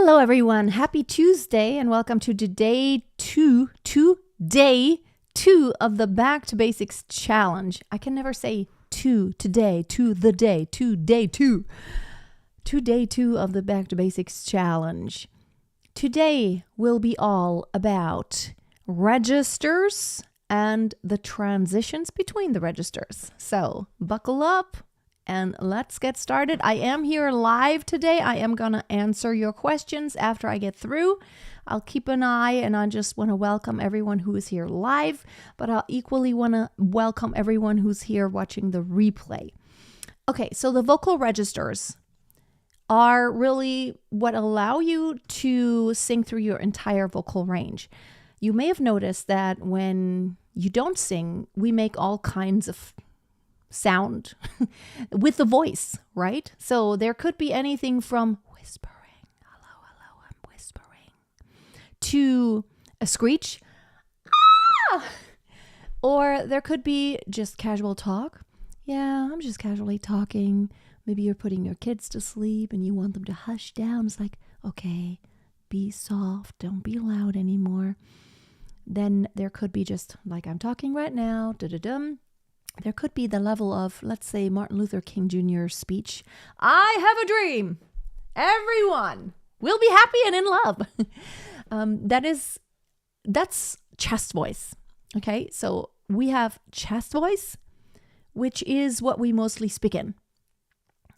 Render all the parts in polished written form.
Hello, everyone. Happy Tuesday, and welcome to day two of the Back to Basics Challenge. I can never say today, to day two of the Back to Basics Challenge. Today will be all about registers and the transitions between the registers. So buckle up and let's get started. I am here live today. I am going to answer your questions after I get through. I'll keep an eye, and I just want to welcome everyone who is here live, but I'll equally want to welcome everyone who's here watching the replay. Okay, so the vocal registers are really what allow you to sing through your entire vocal range. You may have noticed that when you don't sing, we make all kinds of sound with the voice, right? So there could be anything from whispering, hello, I'm whispering, to a screech, or there could be just casual talk. Yeah, I'm just casually talking. Maybe you're putting your kids to sleep and you want them to hush down. It's like, okay, be soft, don't be loud anymore. Then there could be just like I'm talking right now, da-da-dum. There could be the level of, let's say, Martin Luther King Jr.'s speech. I have a dream. Everyone will be happy and in love. That's chest voice. Okay, so we have chest voice, which is what we mostly speak in.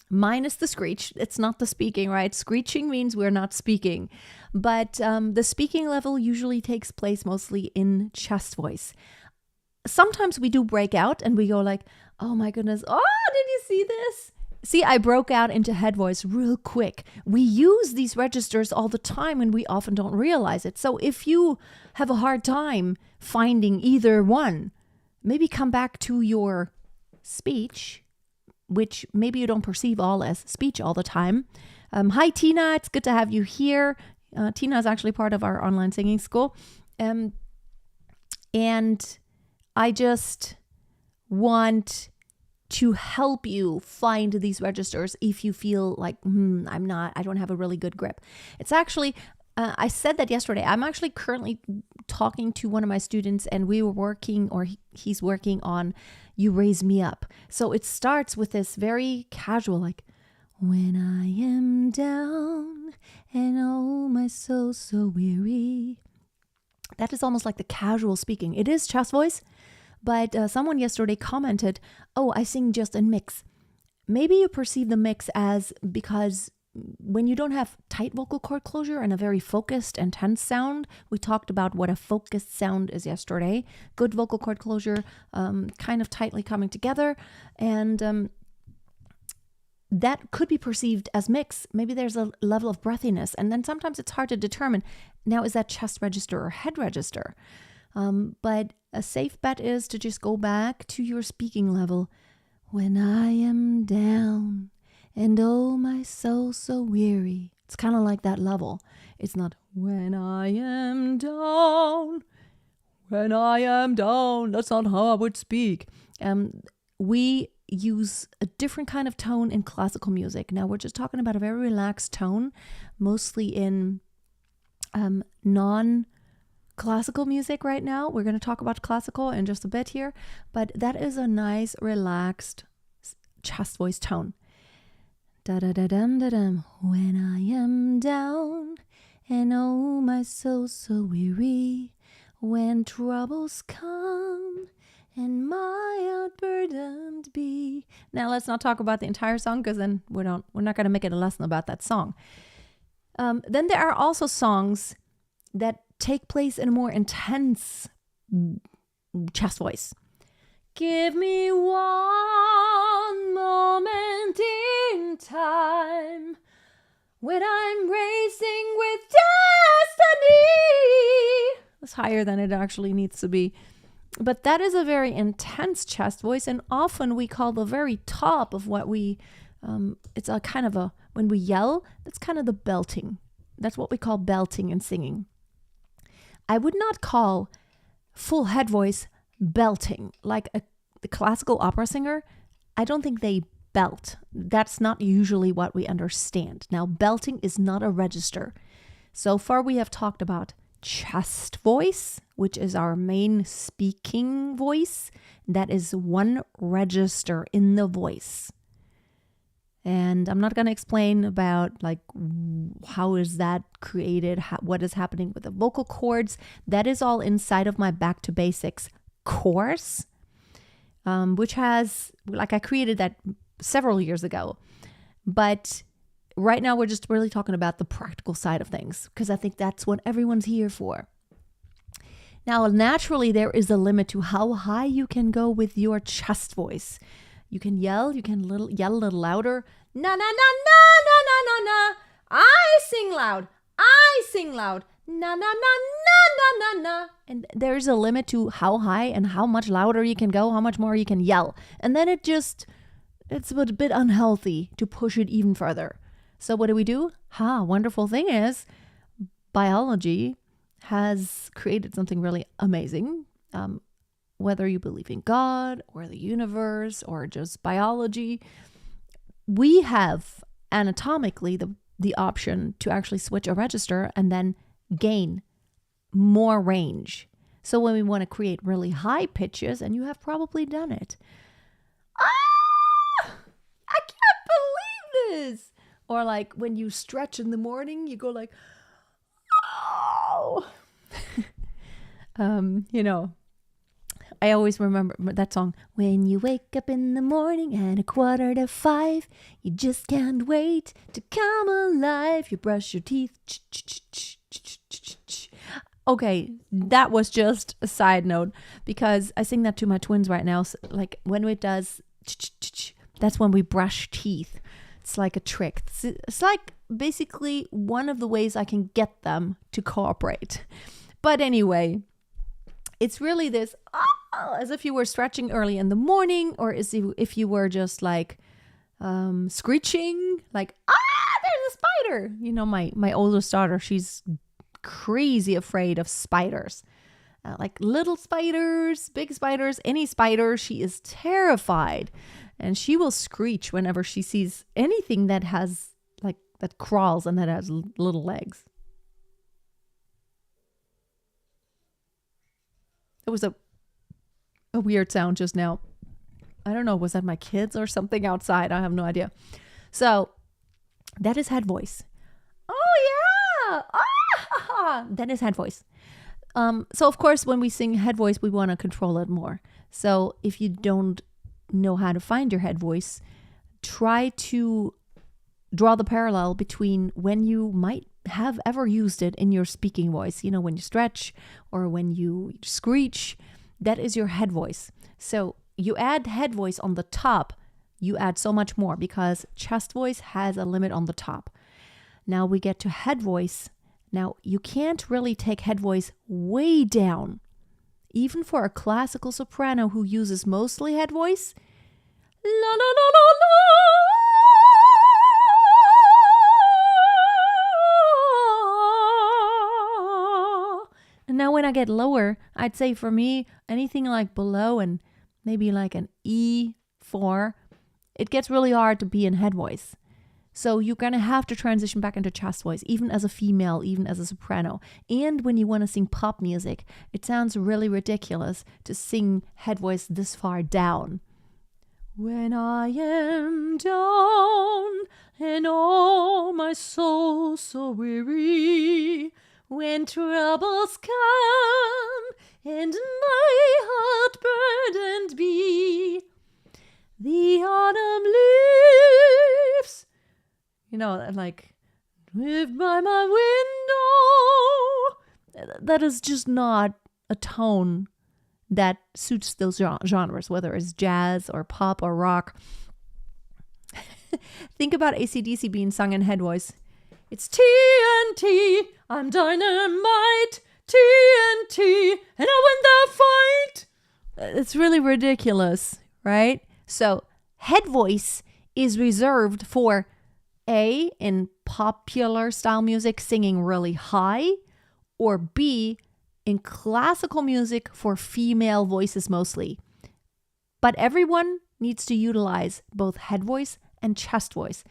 Minus the screech. It's not the speaking, right? Screeching means we're not speaking. But the speaking level usually takes place mostly in chest voice. Sometimes we do break out and we go like, oh my goodness, oh, did you see this? See, I broke out into head voice real quick. We use these registers all the time and we often don't realize it. So if you have a hard time finding either one, maybe come back to your speech, which maybe you don't perceive all as speech all the time. Hi, Tina. It's good to have you here. Tina is actually part of our online singing school. And I just want to help you find these registers if you feel like, I don't have a really good grip. It's actually, I said that yesterday. I'm actually currently talking to one of my students and we were working, or he's working on You Raise Me Up. So it starts with this very casual, like, when I am down and oh, my soul so weary. That is almost like the casual speaking. It is chest voice. But someone yesterday commented, oh, I sing just in mix. Maybe you perceive the mix as because when you don't have tight vocal cord closure and a very focused and tense sound, we talked about what a focused sound is yesterday. Good vocal cord closure, kind of tightly coming together. And that could be perceived as mix. Maybe there's a level of breathiness. And then sometimes it's hard to determine, now is that chest register or head register? But a safe bet is to just go back to your speaking level. When I am down and oh, my soul so weary. It's kind of like that level. It's not when I am down. When I am down. That's not how I would speak. We use a different kind of tone in classical music. Now we're just talking about a very relaxed tone, mostly in non-classical music right now. We're going to talk about classical in just a bit here, but that is a nice, relaxed chest voice tone. Da-da-da-dum-da-dum. When I am down and oh, my soul so weary, when troubles come and my outburdened be. Now let's not talk about the entire song because then we're not going to make it a lesson about that song. Then there are also songs that take place in a more intense chest voice. Give me one moment in time when I'm racing with destiny. It's higher than it actually needs to be. But that is a very intense chest voice, and often we call the very top of what we, it's a kind of a, when we yell, that's kind of the belting. That's what we call belting in singing. I would not call full head voice belting. Like the classical opera singer, I don't think they belt. That's not usually what we understand. Now, belting is not a register. So far, we have talked about chest voice, which is our main speaking voice. That is one register in the voice. And I'm not going to explain about like how is that created, what is happening with the vocal cords. That is all inside of my Back to Basics course, which has, like, I created that several years ago. But right now we're just really talking about the practical side of things, because I think that's what everyone's here for. Now, naturally, there is a limit to how high you can go with your chest voice. You can yell, yell a little louder. Na, na, na, na, na, na, na, na. I sing loud. I sing loud. Na, na, na, na, na, na, na. And there's a limit to how high and how much louder you can go, how much more you can yell. And then it's a bit unhealthy to push it even further. So what do? Wonderful thing is, biology has created something really amazing. Whether you believe in God or the universe or just biology, we have anatomically the option to actually switch a register and then gain more range. So when we want to create really high pitches, and you have probably done it. I can't believe this. Or like when you stretch in the morning, you go like, oh. I always remember that song. When you wake up in the morning at 4:45, you just can't wait to come alive. You brush your teeth. Okay, that was just a side note, because I sing that to my twins right now. So, like, when it does, that's when we brush teeth. It's like a trick. It's like basically one of the ways I can get them to cooperate. But anyway, it's really this, as if you were stretching early in the morning, or as if you were just like screeching, like, there's a spider. You know, my oldest daughter, she's crazy afraid of spiders. Like little spiders, big spiders, any spider, she is terrified. And she will screech whenever she sees anything that has, like, that crawls and that has little legs. It was a weird sound just now. I don't know, was that my kids or something outside? I have no idea. So that is head voice. Oh yeah. That is head voice. So of course, when we sing head voice, we want to control it more. So if you don't know how to find your head voice, try to draw the parallel between when you might have ever used it in your speaking voice. You know, when you stretch or when you screech, that is your head voice. So you add head voice on the top, you add so much more, because chest voice has a limit on the top. Now we get to head voice. Now you can't really take head voice way down. Even for a classical soprano who uses mostly head voice, la la la la la. And now when I get lower, I'd say for me, anything like below and maybe like an E4, it gets really hard to be in head voice. So you're going to have to transition back into chest voice, even as a female, even as a soprano. And when you want to sing pop music, it sounds really ridiculous to sing head voice this far down. When I am down and all my soul so weary, when troubles come and my heart burdened be, the autumn leaves, like, live by my window. That is just not a tone that suits those genres, whether it's jazz or pop or rock. Think about AC/DC being sung in head voice. It's TNT, I'm dynamite, TNT, and I win the fight. It's really ridiculous, right? So head voice is reserved for A, in popular style music, singing really high, or B, in classical music for female voices mostly. But everyone needs to utilize both head voice and chest voice.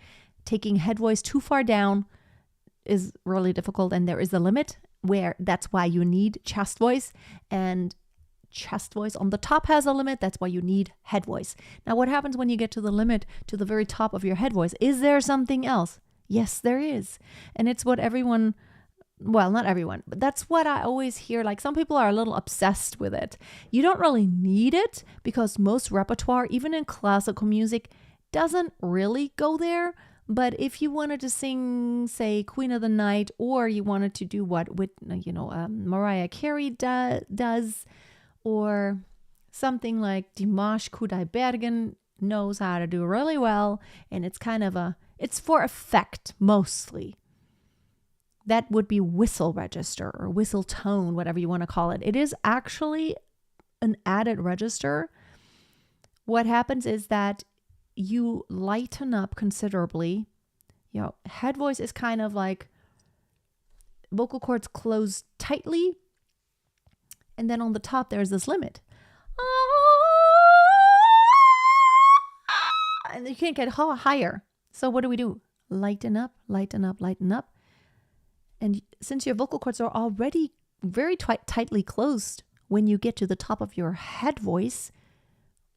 Taking head voice too far down is really difficult, and there is a limit where that's why you need chest voice, and chest voice on the top has a limit. That's why you need head voice. Now, what happens when you get to the limit, to the very top of your head voice? Is there something else? Yes, there is. And it's what everyone, well, not everyone, but that's what I always hear. Like, some people are a little obsessed with it. You don't really need it, because most repertoire, even in classical music, doesn't really go there. But if you wanted to sing, say, Queen of the Night, or you wanted to do what with, Mariah Carey does, or something like Dimash Kudaibergen knows how to do really well, and it's kind of it's for effect mostly. That would be whistle register or whistle tone, whatever you want to call it. It is actually an added register. What happens is that you lighten up considerably. Head voice is kind of like vocal cords closed tightly, and then on the top there's this limit. And you can't get higher. So what do? Lighten up, lighten up, lighten up. And since your vocal cords are already very tightly closed, when you get to the top of your head voice,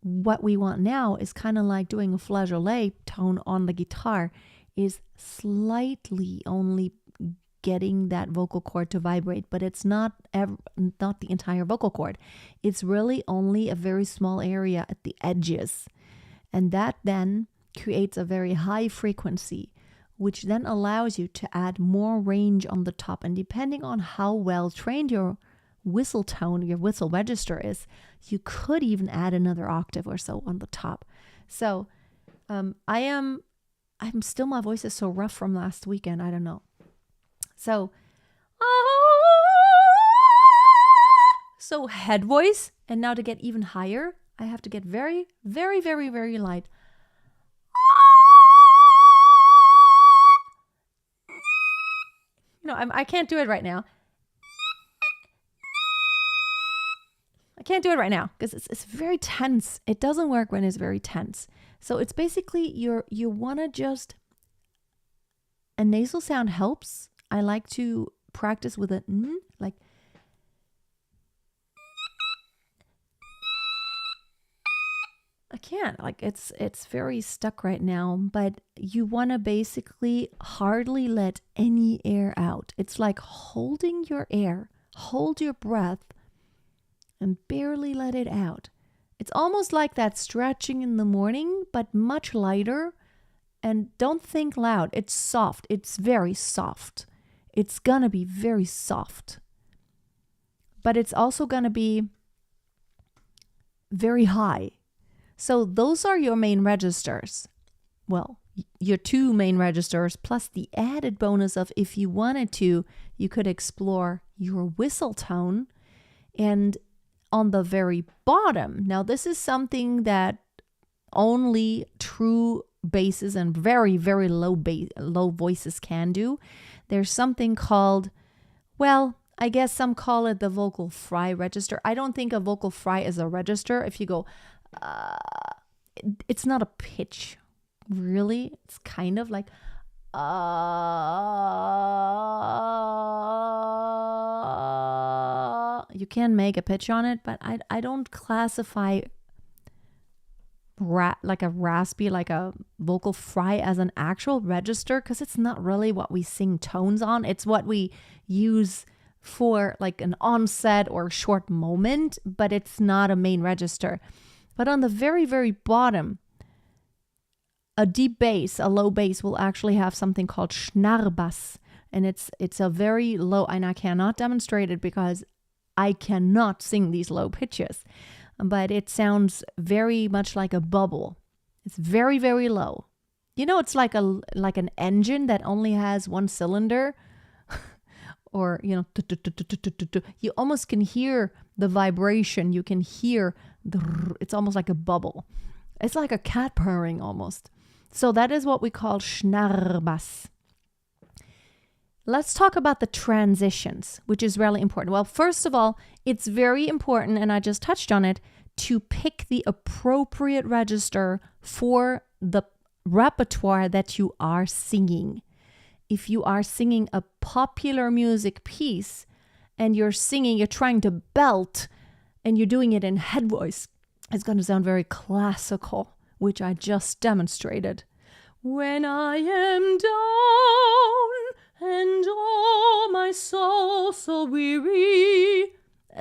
what we want now is kind of like doing a flageolet tone on the guitar, is slightly only getting that vocal cord to vibrate, but it's not the entire vocal cord. It's really only a very small area at the edges. And that then creates a very high frequency, which then allows you to add more range on the top. And depending on how well trained your whistle tone, your whistle register is, you could even add another octave or so on the top. So I'm still, my voice is so rough from last weekend. I don't know. So head voice. And now to get even higher, I have to get very, very, very, very light. I can't do it right now. I can't do it right now because it's very tense. It doesn't work when it's very tense. So it's basically you want to just, a nasal sound helps. I like to practice with a like. I can't, like, it's very stuck right now, but you want to basically hardly let any air out. It's like holding your air, hold your breath, and barely let it out. It's almost like that stretching in the morning, but much lighter. And don't think loud. It's soft. It's very soft. It's gonna be very soft. But it's also gonna be very high. So those are your main registers. Well, your two main registers, plus the added bonus of, if you wanted to, you could explore your whistle tone. And on the very bottom, now this is something that only true basses and very, very low voices can do. There's something called, well, I guess some call it the vocal fry register. I don't think a vocal fry is a register. If you go, it's not a pitch, really. It's kind of like, you can make a pitch on it, but I don't classify like a raspy, like a vocal fry as an actual register, because it's not really what we sing tones on. It's what we use for like an onset or short moment, but it's not a main register. But on the very, very bottom, a deep bass, a low bass, will actually have something called Schnarrbass. And it's a very low, and I cannot demonstrate it because I cannot sing these low pitches. But it sounds very much like a bubble. It's very, very low. It's like an engine that only has one cylinder. Or, you almost can hear the vibration. You can hear it's almost like a bubble. It's like a cat purring almost. So that is what we call Schnarrbass. Let's talk about the transitions, which is really important. Well, first of all, it's very important, and I just touched on it, to pick the appropriate register for the repertoire that you are singing. if you are singing a popular music piece and you're trying to belt and you're doing it in head voice, it's going to sound very classical, which I just demonstrated. When I am down and oh my soul so weary.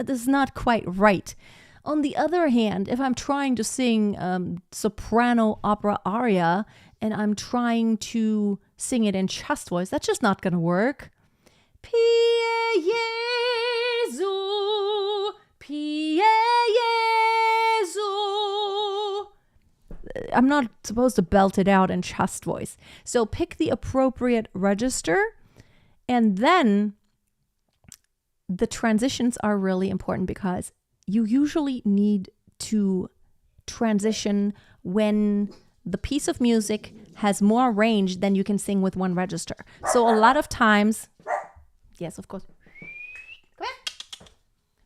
This is not quite right. On the other hand, if I'm trying to sing soprano opera aria and I'm trying to sing it in chest voice, that's just not going to work. Pie Jesu, Pie Jesu. I'm not supposed to belt it out in chest voice. So pick the appropriate register, and then the transitions are really important because you usually need to transition when the piece of music has more range than you can sing with one register. So a lot of times, yes, of course. Come here.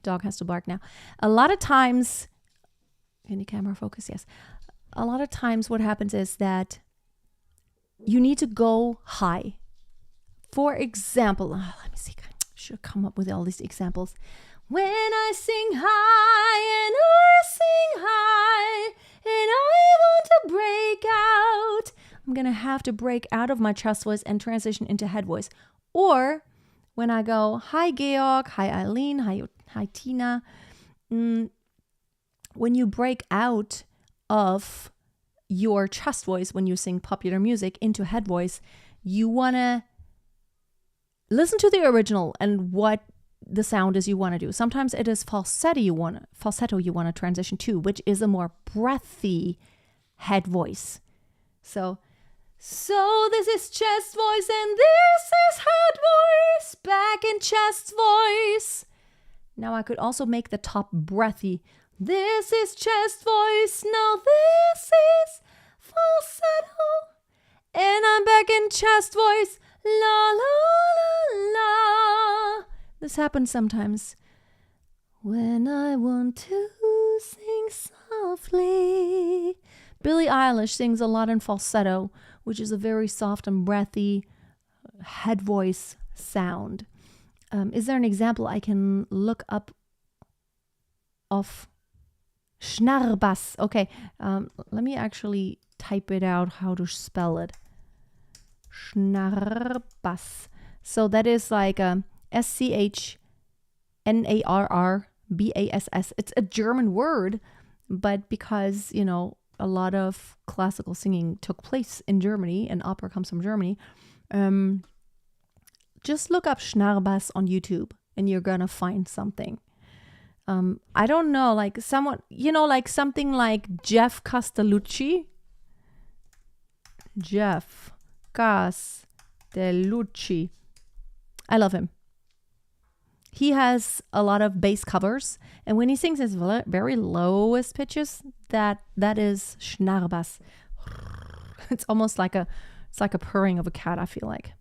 Dog has to bark now. A lot of times, can the camera focus? Yes. A lot of times what happens is that you need to go high. For example, let me see. I should come up with all these examples. When I sing high and I sing high and I want to break out, I'm going to have to break out of my chest voice and transition into head voice. Or when I go, hi Georg, hi Eileen, hi Tina, when you break out of your chest voice when you sing popular music into head voice, you want to listen to the original and what the sound is you want to do. Sometimes it is falsetto you want to transition to, which is a more breathy head voice. So this is chest voice and this is head voice, back in chest voice. Now I could also make the top breathy. This is chest voice, now this is falsetto, and I'm back in chest voice, la la la la. This happens sometimes. When I want to sing softly. Billie Eilish sings a lot in falsetto, which is a very soft and breathy head voice sound. Is there an example I can look up of Schnarrbass? Okay, let me actually type it out how to spell it. Schnarrbass. So that is like SCHNARRBASS. It's a German word, but because, a lot of classical singing took place in Germany and opera comes from Germany, just look up Schnarrbass on YouTube and you're gonna find something. I don't know, like someone, like something like Jeff Castellucci. Jeff Castellucci. I love him. He has a lot of bass covers, and when he sings his very lowest pitches, that is Schnarrbass. It's almost like a purring of a cat, I feel like.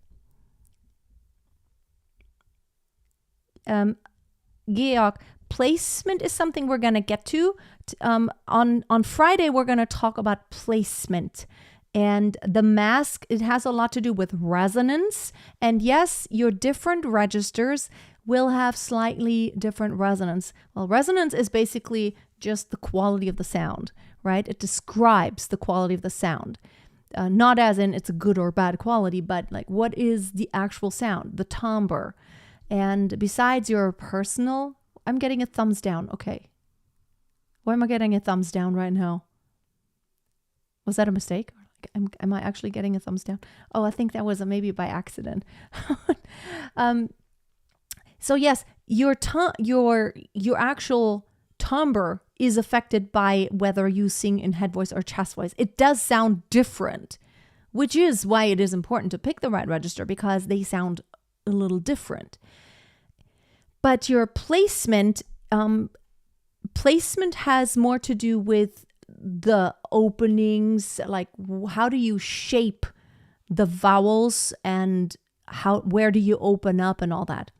Georg, placement is something we're going to get to. On Friday, we're going to talk about placement. And the mask, it has a lot to do with resonance. And yes, your different registers will have slightly different resonance. Well, resonance is basically just the quality of the sound, right? It describes the quality of the sound. Not as in it's a good or bad quality, but like what is the actual sound, the timbre. And besides your personal, I'm getting a thumbs down. Okay. Why am I getting a thumbs down right now? Was that a mistake? Am I actually getting a thumbs down? Oh, I think that was maybe by accident. So yes, your actual timbre is affected by whether you sing in head voice or chest voice. It does sound different, which is why it is important to pick the right register, because they sound a little different. But your placement has more to do with the openings, like how do you shape the vowels and where do you open up and all that.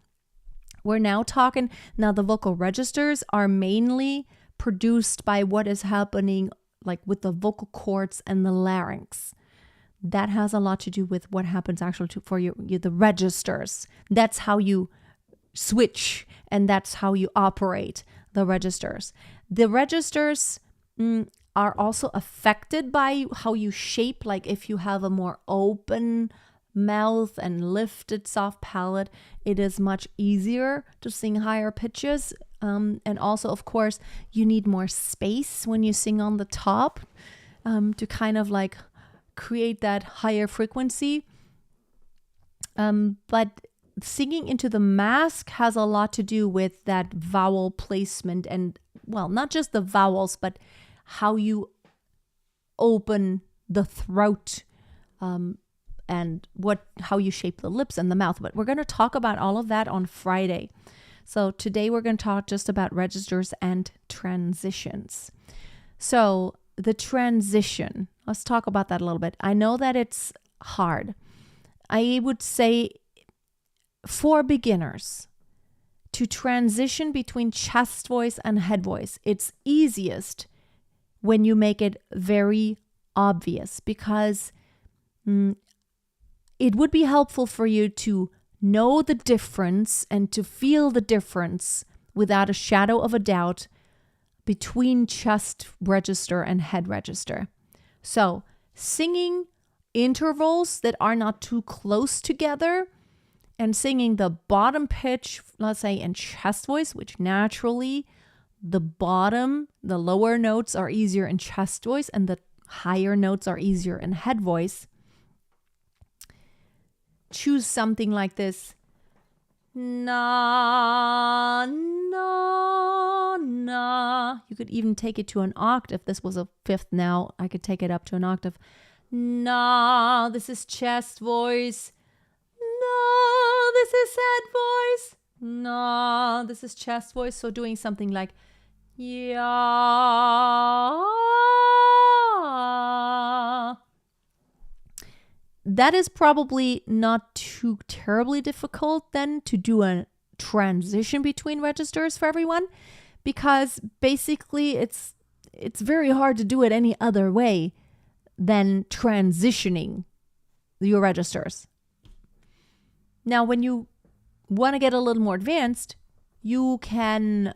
We're now talking, the vocal registers are mainly produced by what is happening like with the vocal cords and the larynx. that has a lot to do with what happens actually for the registers. That's how you switch, and that's how you operate the registers. The registers are also affected by how you shape. Like if you have a more open mouth and lifted soft palate, it is much easier to sing higher pitches. And also, of course, you need more space when you sing on the top to kind of like create that higher frequency. But singing into the mask has a lot to do with that vowel placement, and well, not just the vowels, but how you open the throat, and how you shape the lips and the mouth. But we're going to talk about all of that on Friday. So today we're going to talk just about registers and transitions. So the transition, let's talk about that a little bit. I know that it's hard. I would say for beginners to transition between chest voice and head voice, it's easiest when you make it very obvious, because it would be helpful for you to know the difference and to feel the difference without a shadow of a doubt between chest register and head register. So singing intervals that are not too close together and singing the bottom pitch, let's say in chest voice, which naturally the lower notes are easier in chest voice and the higher notes are easier in head voice. Choose something like this. Na, na, na. You could even take it to an octave. This was a fifth now. I could take it up to an octave. Na, this is chest voice. Na, this is head voice. Na, this is chest voice. So doing something like yeah. That is probably not too terribly difficult then to do a transition between registers for everyone, because basically it's very hard to do it any other way than transitioning your registers. Now, when you want to get a little more advanced, you can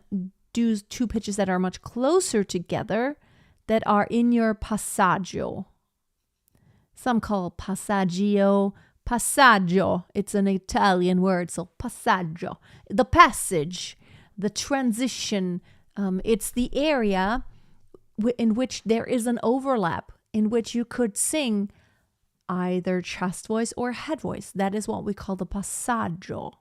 do two pitches that are much closer together that are in your passagio. Some call passagio. Passagio, it's an Italian word, so passagio. The passage, the transition, it's the area in which there is an overlap, in which you could sing either chest voice or head voice. That is what we call the passagio.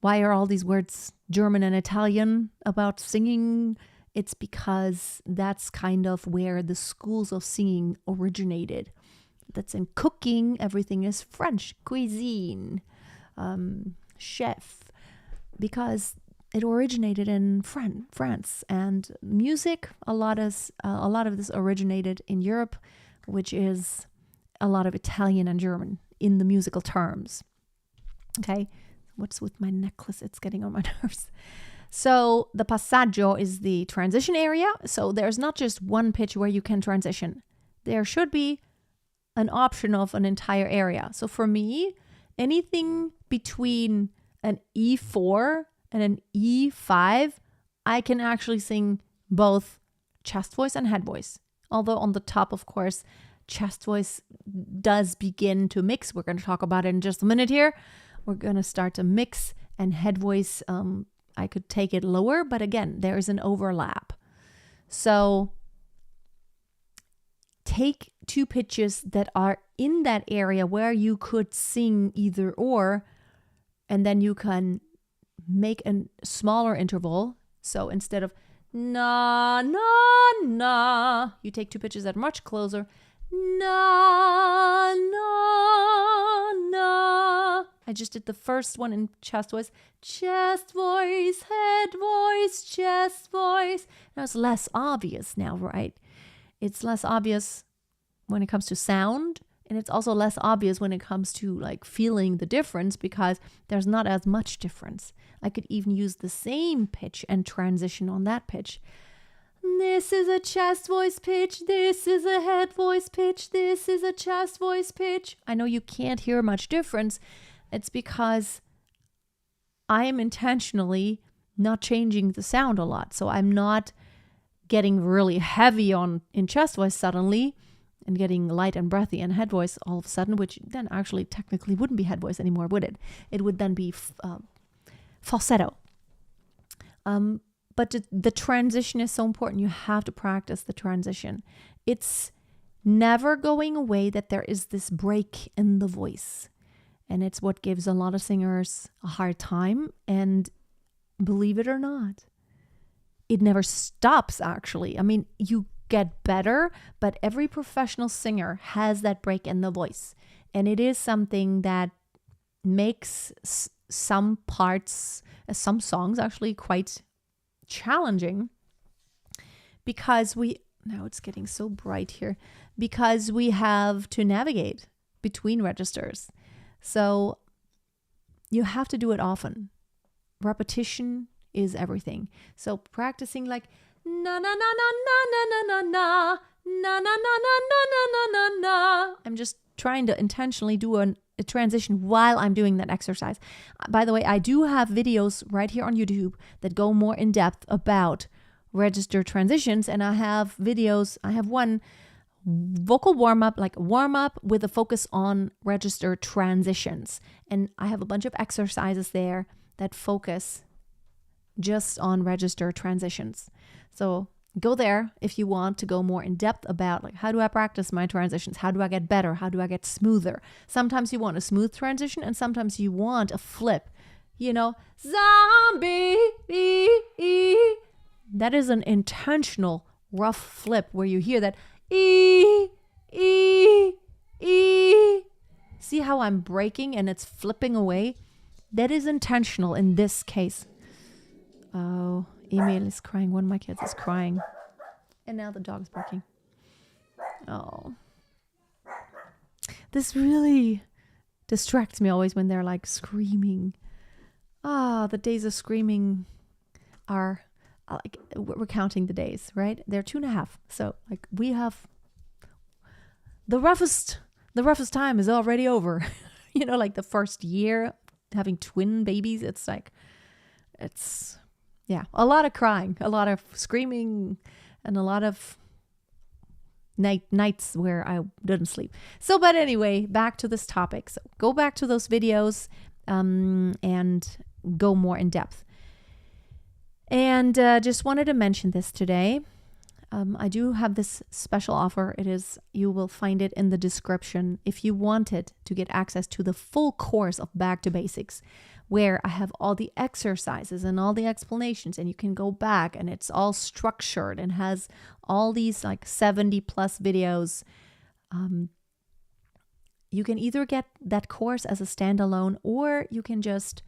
Why are all these words German and Italian about singing? It's because that's kind of where the schools of singing originated. That's in cooking, everything is French, cuisine, chef, because it originated in France. And music, a lot of this originated in Europe, which is a lot of Italian and German in the musical terms. Okay, what's with my necklace? It's getting on my nerves. So the passaggio is the transition area. So there's not just one pitch where you can transition. There should be an option of an entire area. So for me, anything between an E4 and an E5, I can actually sing both chest voice and head voice. Although on the top, of course, chest voice does begin to mix. We're going to talk about it in just a minute here. We're going to start to mix, and head voice, I could take it lower, but again, there is an overlap. So take two pitches that are in that area where you could sing either or, and then you can make a smaller interval. So instead of na, na, na, you take two pitches that are much closer. Na, na, na. I just did the first one in chest voice, head voice, chest voice. Now it's less obvious now, right? It's less obvious when it comes to sound, and it's also less obvious when it comes to like feeling the difference, because there's not as much difference. I could even use the same pitch and transition on that pitch. This is a chest voice pitch. This is a head voice pitch. This is a chest voice pitch. I know you can't hear much difference. It's because I am intentionally not changing the sound a lot. So I'm not getting really heavy in chest voice suddenly and getting light and breathy in head voice all of a sudden, which then actually technically wouldn't be head voice anymore, would it? It would then be falsetto. But the transition is so important. You have to practice the transition. It's never going away that there is this break in the voice. And it's what gives a lot of singers a hard time. And believe it or not, it never stops, actually. I mean, you get better, but every professional singer has that break in the voice. And it is something that makes some parts, some songs actually quite challenging, because now it's getting so bright here, because we have to navigate between registers. So you have to do it often. Repetition is everything. So practicing like na na na na na na na na na na na na na na na na. I'm just trying to intentionally do a transition while I'm doing that exercise. By the way, I do have videos right here on YouTube that go more in depth about register transitions, and I have one vocal warm-up, like warm-up with a focus on register transitions, and I have a bunch of exercises there that focus just on register transitions. So go there if you want to go more in depth about like, how do I practice my transitions? How do I get better? How do I get smoother? Sometimes you want a smooth transition and sometimes you want a flip. Zombie. That is an intentional rough flip where you hear that e. See how I'm breaking and it's flipping away? That is intentional in this case. Oh, Emil is crying. One of my kids is crying. And now the dog's barking. Oh. This really distracts me always when they're like screaming. The days of screaming are like, we're counting the days, right? They're 2.5. So like we have the roughest time is already over. Like the first year having twin babies, it's a lot of crying, a lot of screaming, and a lot of nights where I didn't sleep. So, but anyway, back to this topic. So go back to those videos and go more in depth. And just wanted to mention this today. I do have this special offer. You will find it in the description if you wanted to get access to the full course of Back to Basics, where I have all the exercises and all the explanations, and you can go back and it's all structured and has all these like 70 plus videos. You can either get that course as a standalone, or you can just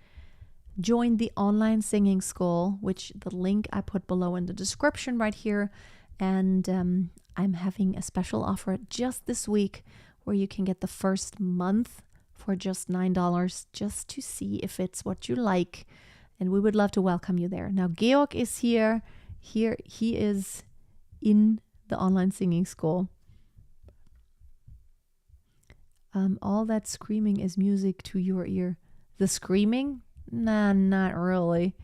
join the online singing school, which the link I put below in the description right here. And I'm having a special offer just this week where you can get the first month for just $9, just to see if it's what you like. And we would love to welcome you there. Now, Georg is here. He is in the online singing school. All that screaming is music to your ear. The screaming? Nah, not really.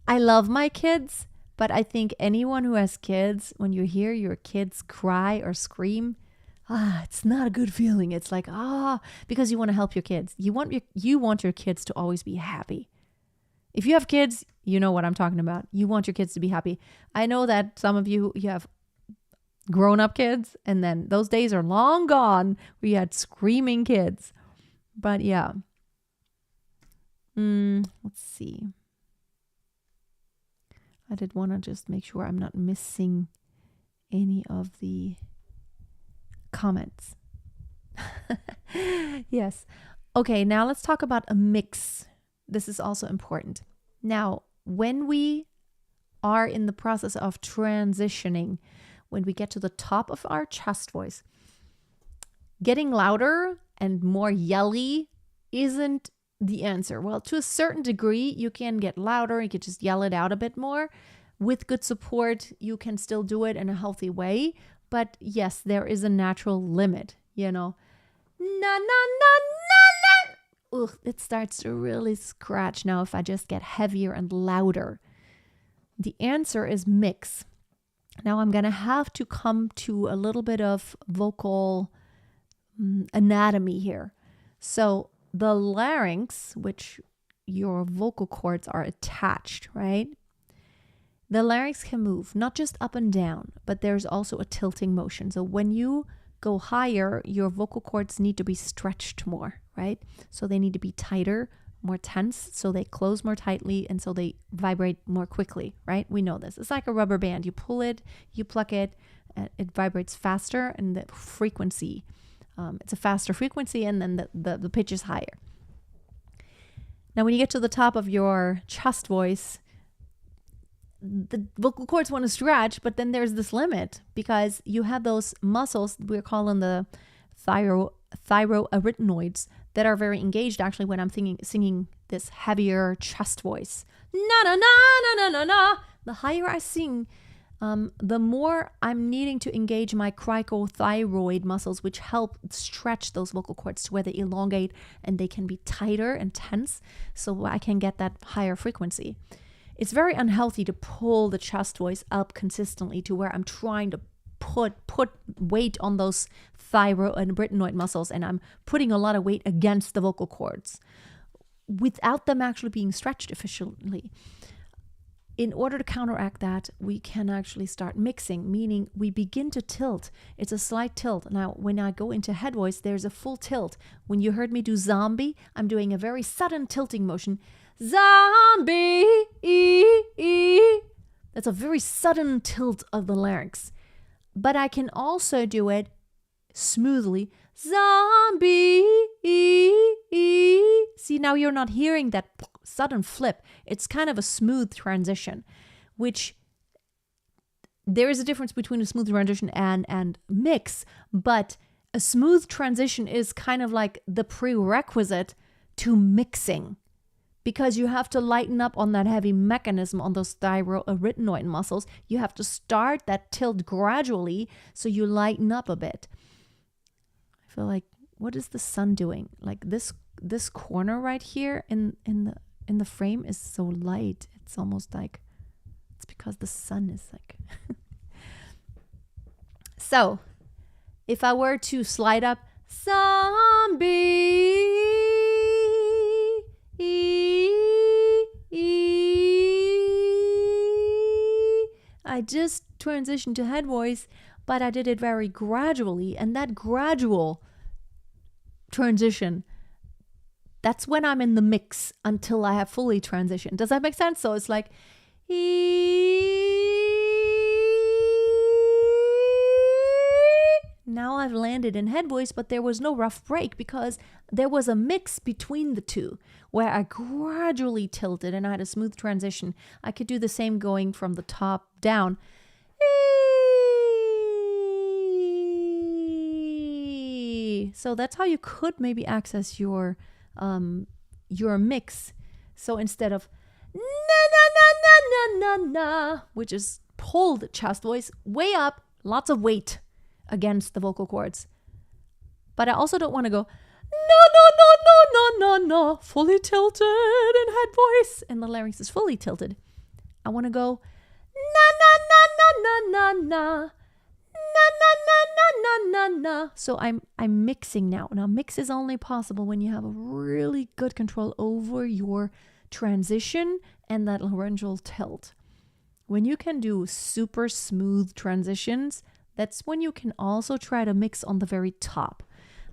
I love my kids, but I think anyone who has kids, when you hear your kids cry or scream, it's not a good feeling. It's like, because you want to help your kids. You want your kids to always be happy. If you have kids, you know what I'm talking about. You want your kids to be happy. I know that some of you have grown-up kids, and then those days are long gone where you had screaming kids. But yeah. Let's see. I did want to just make sure I'm not missing any of the comments. Yes. Okay, now let's talk about a mix. This is also important. Now, when we are in the process of transitioning, when we get to the top of our chest voice, getting louder and more yelly isn't the answer. Well, to a certain degree, you can get louder, you can just yell it out a bit more, With good support, you can still do it in a healthy way. But yes, there is a natural limit, Na, na, na, na, na. Ugh, it starts to really scratch now if I just get heavier and louder. The answer is mix. Now I'm going to have to come to a little bit of vocal anatomy here. So the larynx, which your vocal cords are attached, right? The larynx can move not just up and down, but there's also a tilting motion. So when you go higher, your vocal cords need to be stretched more, right? So they need to be tighter, more tense, so they close more tightly, and so they vibrate more quickly, right? We know this. It's like a rubber band. You pull it, you pluck it, it vibrates faster, and the frequency, it's a faster frequency, and then the pitch is higher. Now, when you get to the top of your chest voice, the vocal cords want to stretch, but then there's this limit because you have those muscles we're calling the thyroarytenoids that are very engaged actually when I'm singing this heavier chest voice. Na na na na na na na. The higher I sing, the more I'm needing to engage my cricothyroid muscles, which help stretch those vocal cords to where they elongate and they can be tighter and tense, so I can get that higher frequency. It's very unhealthy to pull the chest voice up consistently to where I'm trying to put weight on those thyroarytenoid muscles, and I'm putting a lot of weight against the vocal cords without them actually being stretched efficiently. In order to counteract that, we can actually start mixing, meaning we begin to tilt. It's a slight tilt. Now, when I go into head voice, there's a full tilt. When you heard me do zombie, I'm doing a very sudden tilting motion. Zombie. That's a very sudden tilt of the larynx. But I can also do it smoothly. Zombie. See, now you're not hearing that sudden flip. It's kind of a smooth transition, which there is a difference between a smooth transition and mix, but a smooth transition is kind of like the prerequisite to mixing, because you have to lighten up on that heavy mechanism on those thyroarytenoid muscles. You have to start that tilt gradually so you lighten up a bit. I feel like, what is the sun doing? Like this corner right here in the frame is so light. It's almost like it's because the sun is like. So, if I were to slide up, zombie. I just transitioned to head voice, but I did it very gradually, and that gradual transition, that's when I'm in the mix until I have fully transitioned. Does that make sense? So it's like, now I've landed in head voice, but there was no rough break because there was a mix between the two where I gradually tilted and I had a smooth transition. I could do the same going from the top down. So that's how you could maybe access your mix. So instead of na na na na na na na, which is pulled chest voice way up, lots of weight against the vocal cords. But I also don't want to go no no no no no no no fully tilted in head voice and the larynx is fully tilted. I want to go na na na na na na na na na na na na na. So I'm mixing now. Now mix is only possible when you have a really good control over your transition and that laryngeal tilt. When you can do super smooth transitions, that's when you can also try to mix on the very top.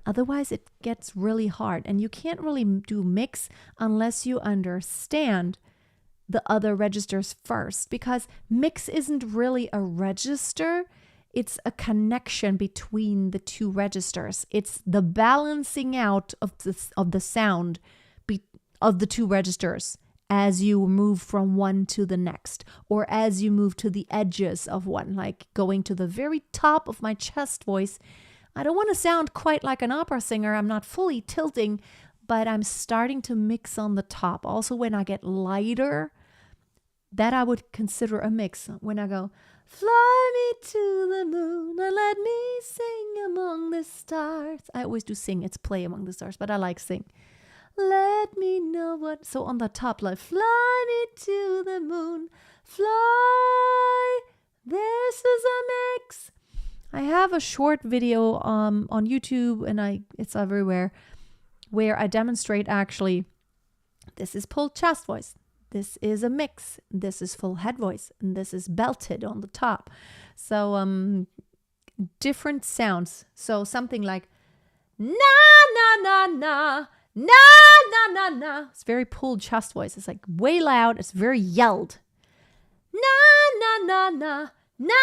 Otherwise, it gets really hard. And you can't really do mix unless you understand the other registers first. Because mix isn't really a register. It's a connection between the two registers. It's the balancing out of the sound of the two registers as you move from one to the next, or as you move to the edges of one, like going to the very top of my chest voice. I don't want to sound quite like an opera singer. I'm not fully tilting, but I'm starting to mix on the top. Also, when I get lighter, that I would consider a mix. When I go, fly me to the moon and let me sing among the stars. I always do sing. It's play among the stars, but I like sing. Let me know what. So on the top, like, fly me to the moon. Fly. This is a mix. I have a short video on YouTube, and it's everywhere, where I demonstrate actually, this is pulled chest voice. This is a mix. This is full head voice. And this is belted on the top. So different sounds. So something like na na na na na na na na. It's very pulled chest voice. It's like way loud. It's very yelled. Na na na na na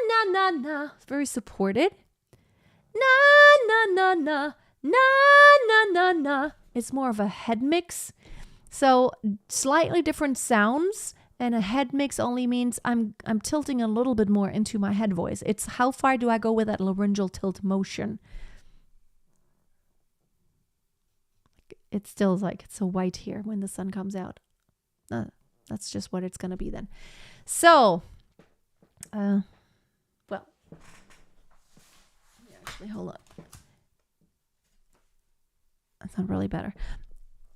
na na na. It's very supported. Na na na na na na na na. It's more of a head mix. So slightly different sounds, and a head mix only means I'm tilting a little bit more into my head voice. It's how far do I go with that laryngeal tilt motion. It still like it's so white here when the sun comes out. That's just what it's going to be then. So, actually, hold on. That's not really better.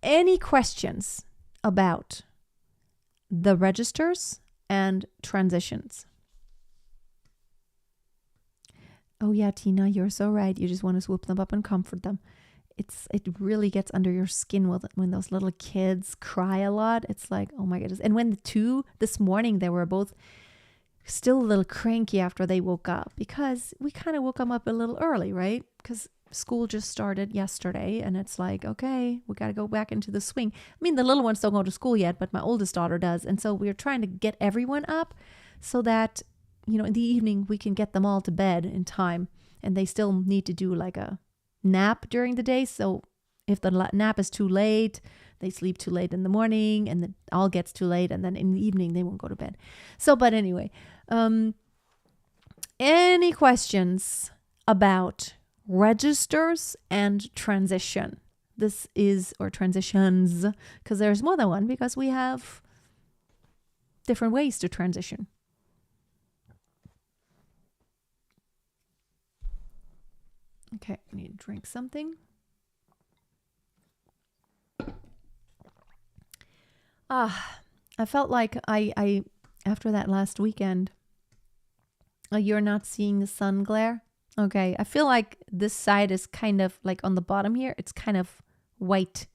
Any questions about the registers and transitions? Oh yeah, Tina, you're so right. You just want to swoop them up and comfort them. It really gets under your skin when those little kids cry a lot. It's like, oh my goodness. And when the two this morning, they were both still a little cranky after they woke up, because we kind of woke them up a little early, right? Because school just started yesterday, and it's like, okay, we got to go back into the swing. I mean, the little ones don't go to school yet, but my oldest daughter does. And so we're trying to get everyone up so that, in the evening we can get them all to bed in time. And they still need to do like a nap during the day. So if the nap is too late, they sleep too late in the morning, and it all gets too late. And then in the evening, they won't go to bed. So, but anyway, any questions about registers and transition? Or transitions, because there's more than one, because we have different ways to transition. Okay, I need to drink something. I felt like I after that last weekend, you're not seeing the sun glare. Okay, I feel like this side is kind of like on the bottom here. It's kind of white,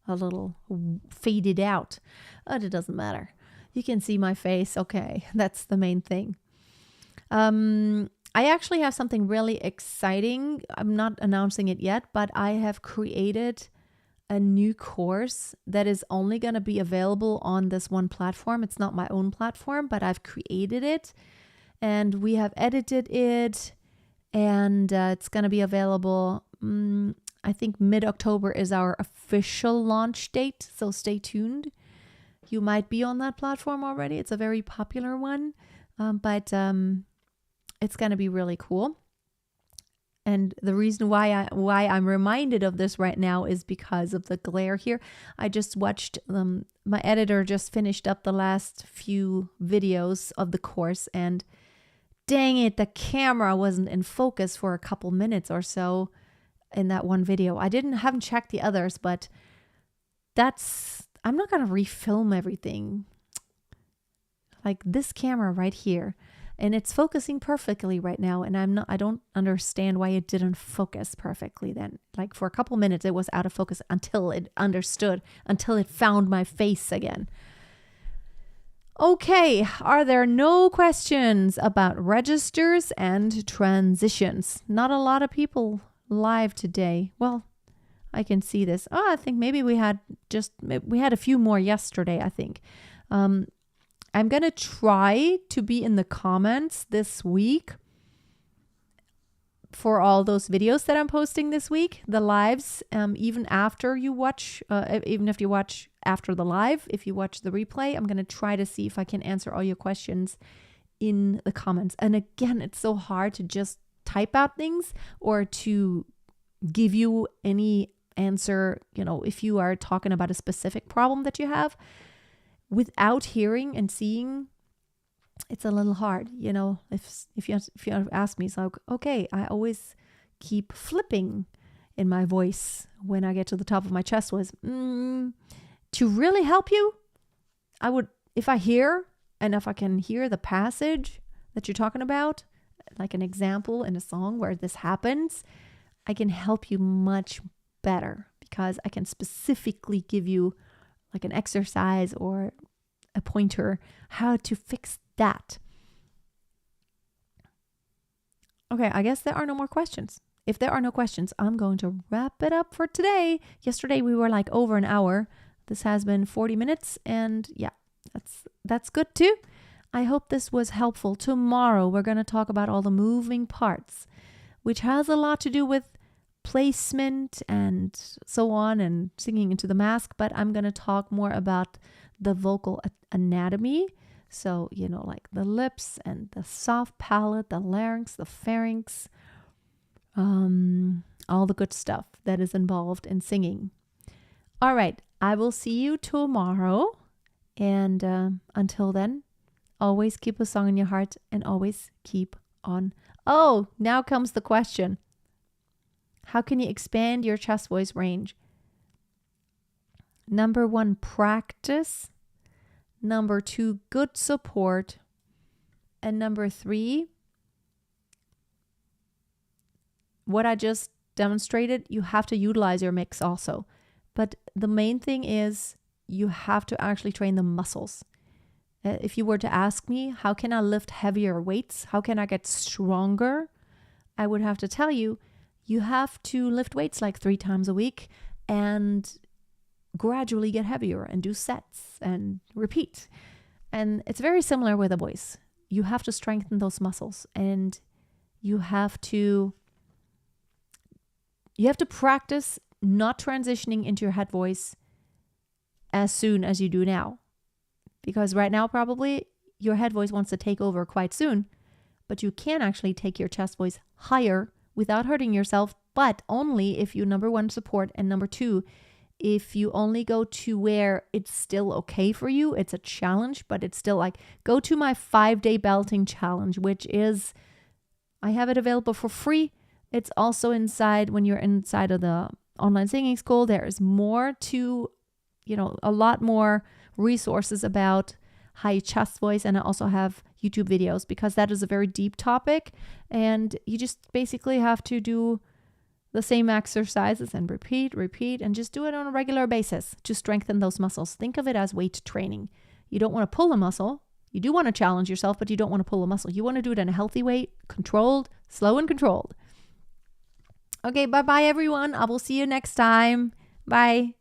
a little faded out. But it doesn't matter. You can see my face. Okay, that's the main thing. I actually have something really exciting. I'm not announcing it yet, but I have created a new course that is only going to be available on this one platform. It's not my own platform, but I've created it, and we have edited it. And it's going to be available, I think mid-October is our official launch date. So stay tuned. You might be on that platform already. It's a very popular one, but it's going to be really cool. And the reason why I'm reminded of this right now is because of the glare here. I just watched, my editor just finished up the last few videos of the course, and dang it, the camera wasn't in focus for a couple minutes or so in that one video. I haven't checked the others, but I'm not going to refilm everything. Like this camera right here, and it's focusing perfectly right now, and I don't understand why it didn't focus perfectly then. Like for a couple minutes it was out of focus until it found my face again. Okay, are there no questions about registers and transitions? Not a lot of people live today. Well, I can see this. I think maybe we had a few more yesterday, I think. I'm going to try to be in the comments this week for all those videos that I'm posting this week, the lives, even after you watch, even if you watch after the live, if you watch the replay, I'm going to try to see if I can answer all your questions in the comments. And again, it's so hard to just type out things or to give you any answer, if you are talking about a specific problem that you have. without hearing and seeing, it's a little hard. If you ask me, it's like, okay, I always keep flipping in my voice when I get to the top of my chest voice. To really help you, I would, if I hear and if I can hear the passage that you're talking about, like an example in a song where this happens, I can help you much better because I can specifically give you like an exercise or a pointer how to fix that. Okay, I guess there are no more questions. If there are no questions, I'm going to wrap it up for today. Yesterday we were like over an hour. This has been 40 minutes and yeah, that's good too. I hope this was helpful. Tomorrow we're going to talk about all the moving parts, which has a lot to do with placement and so on and singing into the mask, but I'm going to talk more about the vocal anatomy. So, like the lips and the soft palate, the larynx, the pharynx, all the good stuff that is involved in singing. All right, I will see you tomorrow. And until then, always keep a song in your heart and always keep on. Oh, now comes the question. How can you expand your chest voice range? Number 1, practice. Number 2, good support. And number 3, what I just demonstrated, you have to utilize your mix also. But the main thing is you have to actually train the muscles. If you were to ask me, how can I lift heavier weights? How can I get stronger? I would have to tell you, you have to lift weights like 3 times a week and gradually get heavier and do sets and repeat. And it's very similar with a voice. You have to strengthen those muscles and you have to practice not transitioning into your head voice as soon as you do now. Because right now, probably your head voice wants to take over quite soon, but you can actually take your chest voice higher without hurting yourself, but only if you, number 1, support, and number 2, if you only go to where it's still okay for you. It's a challenge, but it's still like, go to my 5-day belting challenge, which is, I have it available for free. It's also inside, when you're inside of the online singing school, there is more to, a lot more resources about high chest voice. And I also have YouTube videos because that is a very deep topic. And you just basically have to do the same exercises and repeat, and just do it on a regular basis to strengthen those muscles. Think of it as weight training. You don't want to pull a muscle. You do want to challenge yourself, but you don't want to pull a muscle. You want to do it in a healthy way, controlled, slow and controlled. Okay, bye-bye everyone. I will see you next time. Bye.